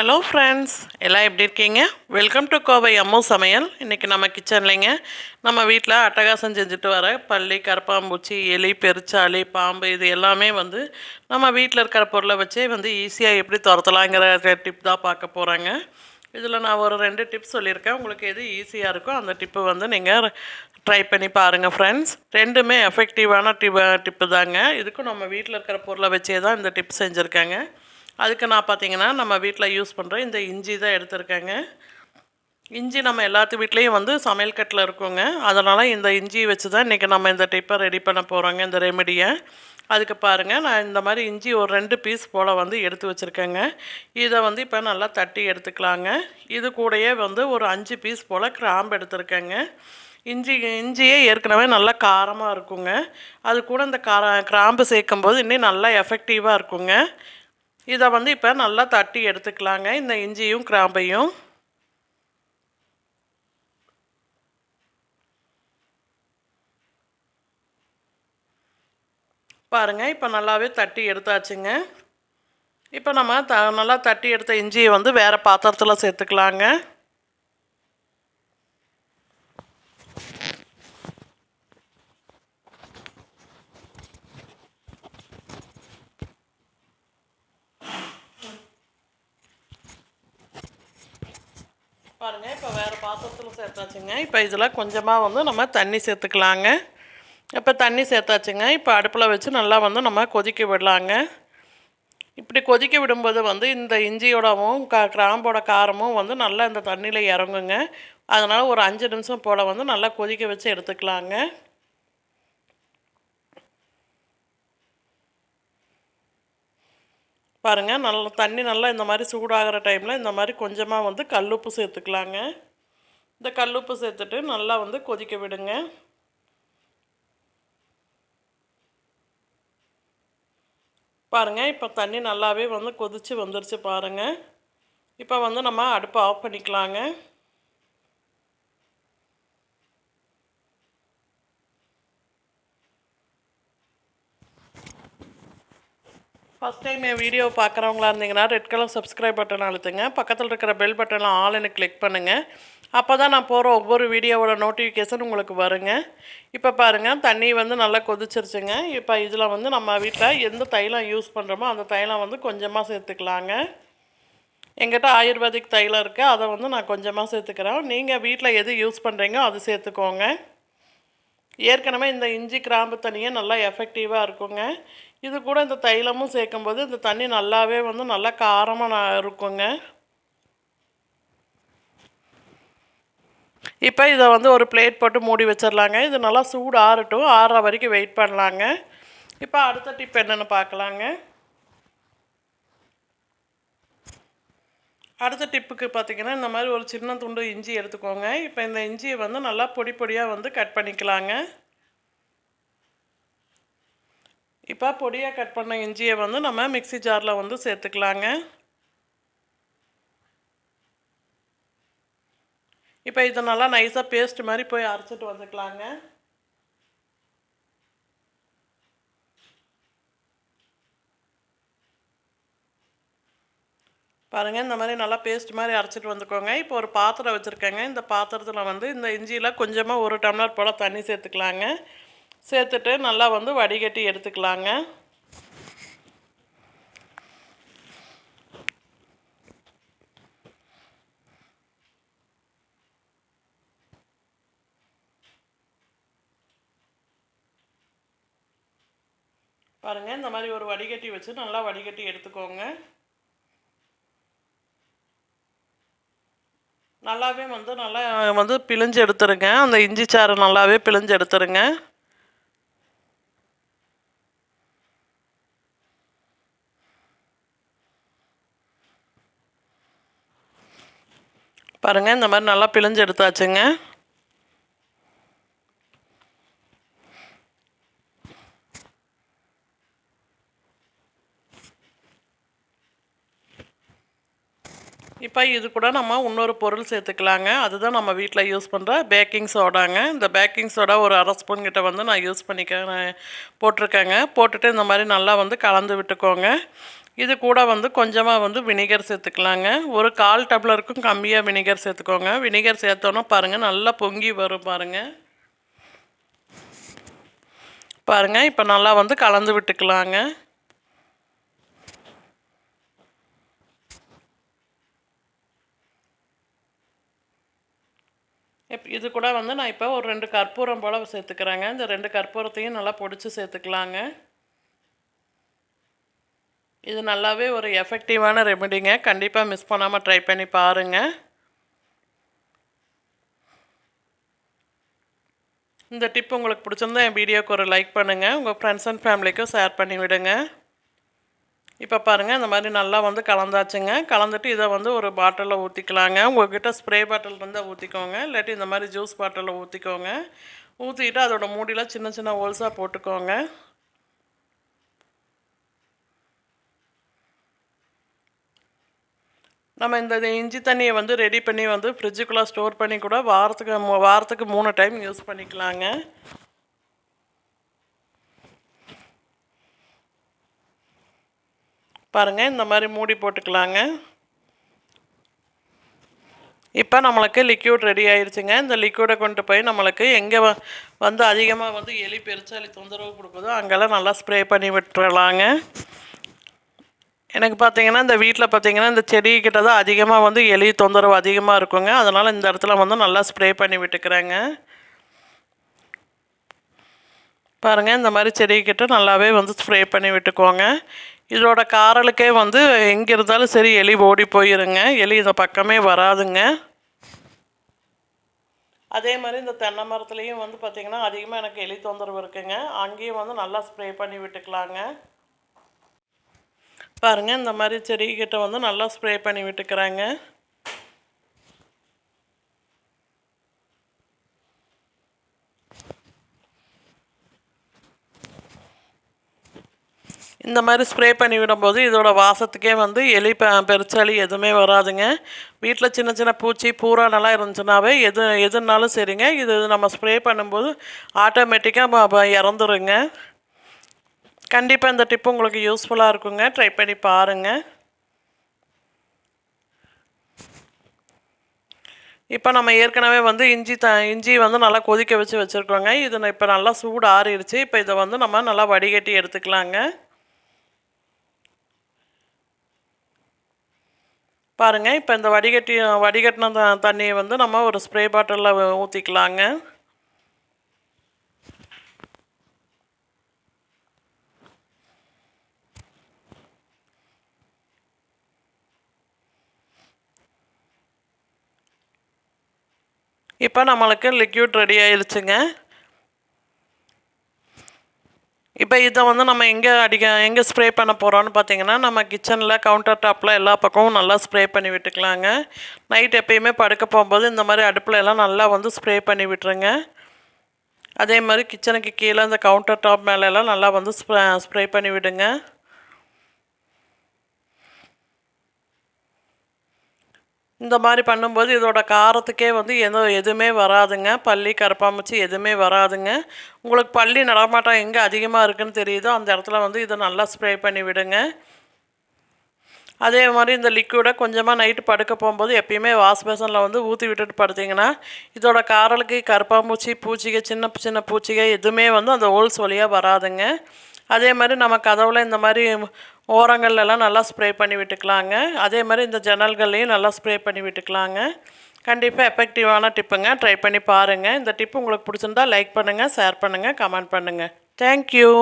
Hello friends, எல்லாம் எப்படி இருக்கீங்க? வெல்கம் டு கோவை அம்மு சமையல். இன்றைக்கி நம்ம கிச்சன்லைங்க நம்ம வீட்டில் அட்டகாசம் செஞ்சுட்டு வர பல்லி, கரப்பாம்பூச்சி, எலி, பெருச்சாளி, பாம்பு இது எல்லாமே வந்து நம்ம வீட்டில் இருக்கிற பொருளை வச்சே வந்து ஈஸியாக எப்படி துரத்தலாங்கிற டிப் தான் பார்க்க போகிறாங்க. இதில் நான் ஒரு 2 டிப்ஸ் சொல்லியிருக்கேன். உங்களுக்கு எது ஈஸியாக இருக்கோ அந்த டிப்பு வந்து நீங்கள் ட்ரை பண்ணி பாருங்கள் ஃப்ரெண்ட்ஸ். ரெண்டுமே எஃபெக்டிவான டிப்பு தாங்க. இதுக்கும் நம்ம வீட்டில் இருக்கிற பொருளை வச்சே தான் இந்த டிப் செஞ்சுருக்காங்க. அதுக்கு நான் பார்த்தீங்கன்னா நம்ம வீட்டில் யூஸ் பண்ணுற இந்த இஞ்சி தான் எடுத்திருக்கேங்க. இஞ்சி நம்ம எல்லாத்து வீட்லேயும் வந்து சமையல் கட்டில் இருக்குங்க. அதனால் இந்த இஞ்சி வச்சு தான் இன்றைக்கி நம்ம இந்த டிப்பை ரெடி பண்ண போகிறோங்க, இந்த ரெமெடியை. அதுக்கு பாருங்கள், நான் இந்த மாதிரி இஞ்சி ஒரு 2 பீஸ் போல் வந்து எடுத்து வச்சுருக்கேங்க. இதை வந்து இப்போ நல்லா தட்டி எடுத்துக்கலாங்க. இது கூடயே வந்து ஒரு 5 பீஸ் போல் கிராம்பு எடுத்துருக்கேங்க. இஞ்சியே ஏற்கனவே நல்லா காரமாக இருக்குங்க. அது கூட இந்த கிராம்பு சேர்க்கும்போது இன்னும் நல்லா எஃபெக்டிவாக இருக்குங்க. இதை வந்து இப்போ நல்லா தட்டி எடுத்துக்கலாங்க, இந்த இஞ்சியும் கிராம்பையும். பாருங்கள், இப்போ நல்லாவே தட்டி எடுத்தாச்சுங்க. இப்போ நம்ம நல்லா தட்டி எடுத்த இஞ்சியை வந்து வேறு பாத்திரத்தில் சேர்த்துக்கலாங்க. பாருங்கள், இப்போ வேறு பாத்திரத்தில் சேர்த்தாச்சுங்க. இப்போ இதில் கொஞ்சமாக வந்து நம்ம தண்ணி சேர்த்துக்கலாங்க. இப்போ தண்ணி சேர்த்தாச்சுங்க. இப்போ அடுப்பில் வச்சு நல்லா வந்து நம்ம கொதிக்க விடலாங்க. இப்படி கொதிக்க விடும்போது வந்து இந்த இஞ்சியோடவும் கிராம்போட காரமும் வந்து நல்லா இந்த தண்ணியில் இறங்குங்க. அதனால் ஒரு 5 நிமிஷம் போல் வந்து நல்லா கொதிக்க வச்சு எடுத்துக்கலாங்க. பாருங்கள், தண்ணி நல்லா இந்த மாதிரி சூடாகிற டைமில் இந்த மாதிரி கொஞ்சமாக வந்து கல்லுப்பு சேர்த்துக்கலாங்க. இந்த கல்லுப்பு சேர்த்துட்டு நல்லா வந்து கொதிக்க விடுங்க. பாருங்கள், இப்போ தண்ணி நல்லாவே வந்து கொதித்து வந்துருச்சு பாருங்கள். இப்போ வந்து நம்ம அடுப்பை ஆஃப் பண்ணிக்கலாங்க. ஃபஸ்ட் டைம் என் வீடியோவை பார்க்குறவங்களா இருந்தீங்கன்னா ரெட் கலர் சப்ஸ்கிரைப் பட்டன் அழுத்துங்க. பக்கத்தில் இருக்கிற பெல் பட்டனில் ஆல்னு கிளிக் பண்ணுங்கள். அப்போ தான் நான் போகிற ஒவ்வொரு வீடியோவோட நோட்டிஃபிகேஷன் உங்களுக்கு வருங்க. இப்போ பாருங்கள், தண்ணி வந்து நல்லா கொதிச்சிருச்சுங்க. இப்போ இதில் வந்து நம்ம வீட்டில் எந்த தைலம் யூஸ் பண்ணுறோமோ அந்த தைலம் வந்து கொஞ்சமாக சேர்த்துக்கலாங்க. எங்கிட்ட ஆயுர்வேதிக் தைலம் இருக்குது, அதை வந்து நான் கொஞ்சமாக சேர்த்துக்கிறேன். நீங்கள் வீட்டில் எது யூஸ் பண்ணுறீங்களோ அது சேர்த்துக்கோங்க. ஏற்கனவே இந்த இஞ்சி கிராம்பு தண்ணியே நல்லா எஃபெக்டிவாக இருக்குங்க. இது கூட இந்த தைலமும் சேர்க்கும்போது இந்த தண்ணி நல்லாவே வந்து நல்லா காரமாக இருக்குங்க. இப்போ இதை வந்து ஒரு பிளேட் போட்டு மூடி வச்சிடலாங்க. இது நல்லா சூடு ஆறட்டும், ஆறுற வரைக்கும் வெயிட் பண்ணலாங்க. இப்போ அடுத்த டிப் என்னென்னு பார்க்கலாங்க. அடுத்த டிப்புக்கு பார்த்திங்கன்னா இந்த மாதிரி ஒரு சின்ன துண்டு இஞ்சி எடுத்துக்கோங்க. இப்போ இந்த இஞ்சியை வந்து நல்லா பொடி பொடியாக வந்து கட் பண்ணிக்கலாங்க. இப்போ பொடியாக கட் பண்ண இஞ்சியை வந்து நம்ம மிக்ஸி ஜாரில் வந்து சேர்த்துக்கலாங்க. இப்போ இதை நல்லா நைஸாக பேஸ்ட் மாதிரி போய் அரைச்சிட்டு வந்துக்கலாங்க. பாருங்கள், இந்த மாதிரி நல்லா பேஸ்ட் மாதிரி அரைச்சிட்டு வந்துக்கோங்க. இப்போ ஒரு பாத்திரம் வச்சுருக்கேங்க. இந்த பாத்திரத்தில் வந்து இந்த இஞ்சியில் கொஞ்சமாக 1 டம்ளர் போல் தண்ணி சேர்த்துக்கலாங்க. சேர்த்துட்டு நல்லா வந்து வடிகட்டி எடுத்துக்கலாங்க. பாருங்கள், இந்த மாதிரி ஒரு வடிகட்டி வச்சு நல்லா வடிகட்டி எடுத்துக்கோங்க. நல்லாவே வந்து நல்லா வந்து பிழிஞ்சு எடுத்துருங்க. அந்த இஞ்சி சாறு நல்லாவே பிழிஞ்சு எடுத்துருங்க. பாருங்கள், இந்த மாதிரி நல்லா பிழிஞ்சு எடுத்தாச்சுங்க. இப்போ இது கூட நம்ம இன்னொரு பொருள் சேர்த்துக்கலாங்க. அதுதான் நம்ம வீட்டில் யூஸ் பண்ணுற பேக்கிங் சோடாங்க. இந்த பேக்கிங் சோடா ஒரு 1/2 ஸ்பூன் கிட்ட வந்து நான் யூஸ் போட்டிருக்கேங்க. போட்டுட்டு இந்த மாதிரி நல்லா வந்து கலந்து விட்டுக்கோங்க. இது கூட வந்து கொஞ்சமாக வந்து வினிகர் சேர்த்துக்கலாங்க. ஒரு 1/4 டம்ளருக்கும் கம்மியாக வினிகர் சேர்த்துக்கோங்க. வினிகர் சேர்த்தோன்னா பாருங்கள் நல்லா பொங்கி வரும் பாருங்கள். பாருங்கள் இப்போ நல்லா வந்து கலந்து விட்டுக்கலாங்க. இது கூட வந்து நான் இப்போ ஒரு 2 கற்பூரம் போல் சேர்த்துக்கிறேங்க. இந்த 2 கற்பூரத்தையும் நல்லா பொடிச்சு சேர்த்துக்கலாங்க. இது நல்லாவே ஒரு எஃபெக்டிவான ரெமெடிங்க. கண்டிப்பாக மிஸ் பண்ணாமல் ட்ரை பண்ணி பாருங்கள். இந்த டிப் உங்களுக்கு பிடிச்சிருந்தா என் வீடியோக்கு ஒரு லைக் பண்ணுங்கள். உங்கள் ஃப்ரெண்ட்ஸ் அண்ட் ஃபேமிலிக்கும் ஷேர் பண்ணி விடுங்க. இப்போ பாருங்கள் இந்த மாதிரி நல்லா வந்து கலந்தாச்சுங்க. கலந்துட்டு இதை வந்து ஒரு பாட்டிலில் ஊற்றிக்கலாங்க. உங்கள்கிட்ட ஸ்ப்ரே பாட்டில் இருந்தால் ஊற்றிக்கோங்க, இல்லாட்டி இந்த மாதிரி ஜூஸ் பாட்டிலில் ஊற்றிக்கோங்க. ஊற்றிக்கிட்டு அதோட மூடியில் சின்ன சின்ன ஹோல்ஸாக போட்டுக்கோங்க. நம்ம இந்த இஞ்சி தண்ணியை வந்து ரெடி பண்ணி வந்து ஃப்ரிட்ஜுக்குள்ளே ஸ்டோர் பண்ணி கூட வாரத்துக்கு 3 டைம் யூஸ் பண்ணிக்கலாங்க. பாருங்கள் இந்த மாதிரி மூடி போட்டுக்கலாங்க. இப்போ நம்மளுக்கு லிக்யூட் ரெடி ஆயிடுச்சுங்க. இந்த லிக்யூடை கொண்டு போய் நம்மளுக்கு எங்கே வந்து அதிகமாக வந்து எலி பெருச்சாலி தொந்தரவு கொடுக்குதோ அங்கெல்லாம் நல்லா ஸ்ப்ரே பண்ணி விட்டுறலாங்க. எனக்கு பார்த்தீங்கன்னா இந்த வீட்டில் பார்த்தீங்கன்னா இந்த செடிக்கிட்ட தான் அதிகமாக வந்து எலி தொந்தரவு அதிகமாக இருக்குங்க. அதனால் இந்த இடத்துல வந்து நல்லா ஸ்ப்ரே பண்ணி விட்டுக்கிறேங்க. பாருங்கள் இந்த மாதிரி செடிக்கிட்ட நல்லாவே வந்து ஸ்ப்ரே பண்ணி விட்டுக்கோங்க. இதோட காரலுக்கே வந்து எங்கே இருந்தாலும் சரி எலி ஓடி போயிருங்க. எலி இந்த பக்கமே வராதுங்க. அதே மாதிரி இந்த தென்னை மரத்துலேயும் வந்து பார்த்திங்கன்னா அதிகமாக எனக்கு எலி தொந்தரவு இருக்குங்க. அங்கேயும் வந்து நல்லா ஸ்ப்ரே பண்ணி விட்டுக்கலாங்க. பாருங்கள் இந்த மாதிரி செடிக்கிட்ட வந்து நல்லா ஸ்ப்ரே பண்ணி விட்டுக்கிறாங்க. இந்த மாதிரி ஸ்ப்ரே பண்ணி விடும்போது இதோட வாசத்துக்கே வந்து எலி பெருச்சாலி எதுவுமே வராதுங்க. வீட்டில் சின்ன சின்ன பூச்சி பூரானெல்லாம் இருந்துச்சுனாவே எதுனாலும் சரிங்க, இது நம்ம ஸ்ப்ரே பண்ணும்போது ஆட்டோமேட்டிக்காக இறந்துருங்க. கண்டிப்பாக இந்த டிப்பு உங்களுக்கு யூஸ்ஃபுல்லாக இருக்குங்க. ட்ரை பண்ணி பாருங்கள். இப்போ நம்ம ஏற்கனவே வந்து இஞ்சி வந்து நல்லா கொதிக்க வச்சுருக்கோங்க. இது இப்போ நல்லா சூடு ஆறிடுச்சு. இப்போ இதை வந்து நம்ம நல்லா வடிகட்டி எடுத்துக்கலாங்க. பாருங்கள் இப்போ இந்த வடிகட்டின தண்ணியை வந்து நம்ம ஒரு ஸ்ப்ரே பாட்டிலில் ஊற்றிக்கலாங்க. இப்போ நம்மளுக்கு லிக்யூட் ரெடி ஆயிடுச்சுங்க. இப்போ இதை வந்து நம்ம எங்கே ஸ்ப்ரே பண்ண போகிறோன்னு பார்த்தீங்கன்னா நம்ம கிச்சனில் கவுண்டர் டாப்பில் எல்லா பக்கமும் நல்லா ஸ்ப்ரே பண்ணி விட்டுக்கலாங்க. நைட் எப்பயுமே படுக்க போகும்போது இந்த மாதிரி அடுப்பில் எல்லாம் நல்லா வந்து ஸ்ப்ரே பண்ணி விட்டுருங்க. அதே மாதிரி கிச்சனுக்கு கீழே இந்த கவுண்டர் டாப் மேலெல்லாம் நல்லா வந்து ஸ்ப்ரே பண்ணி விடுங்க. இந்த மாதிரி பண்ணும்போது இதோட காரத்துக்கே வந்து எதுவுமே வராதுங்க. பல்லி கரப்பாம்பூச்சி எதுவுமே வராதுங்க. உங்களுக்கு பல்லி நடமாட்டம் எங்கே அதிகமாக இருக்குதுன்னு தெரியுதோ அந்த இடத்துல வந்து இதை நல்லா ஸ்ப்ரே பண்ணி விடுங்க. அதே மாதிரி இந்த லிக்விடை கொஞ்சமாக நைட்டு படுக்க போகும்போது எப்பயுமே வாஷ் பேசனில் வந்து ஊற்றி விட்டுட்டு படுத்திங்கன்னா இதோட காரலுக்கு கரப்பாம்பூச்சி பூச்சிகை சின்ன சின்ன பூச்சிகை எதுவுமே வந்து அந்த ஹோல்ஸ் வழியாக வராதுங்க. அதே மாதிரி நம்ம கதவுல இந்த மாதிரி ஓரங்கள்லாம் நல்லா ஸ்ப்ரே பண்ணி விட்டுக்கலாங்க. அதே மாதிரி இந்த ஜன்னல்கள்லையும் நல்லா ஸ்ப்ரே பண்ணி விட்டுக்கலாங்க. கண்டிப்பாக எஃபெக்டிவான டிப்புங்க. ட்ரை பண்ணி பாருங்கள். இந்த டிப்பு உங்களுக்கு பிடிச்சிருந்தா லைக் பண்ணுங்கள், ஷேர் பண்ணுங்கள், கமெண்ட் பண்ணுங்கள். தேங்க்யூ.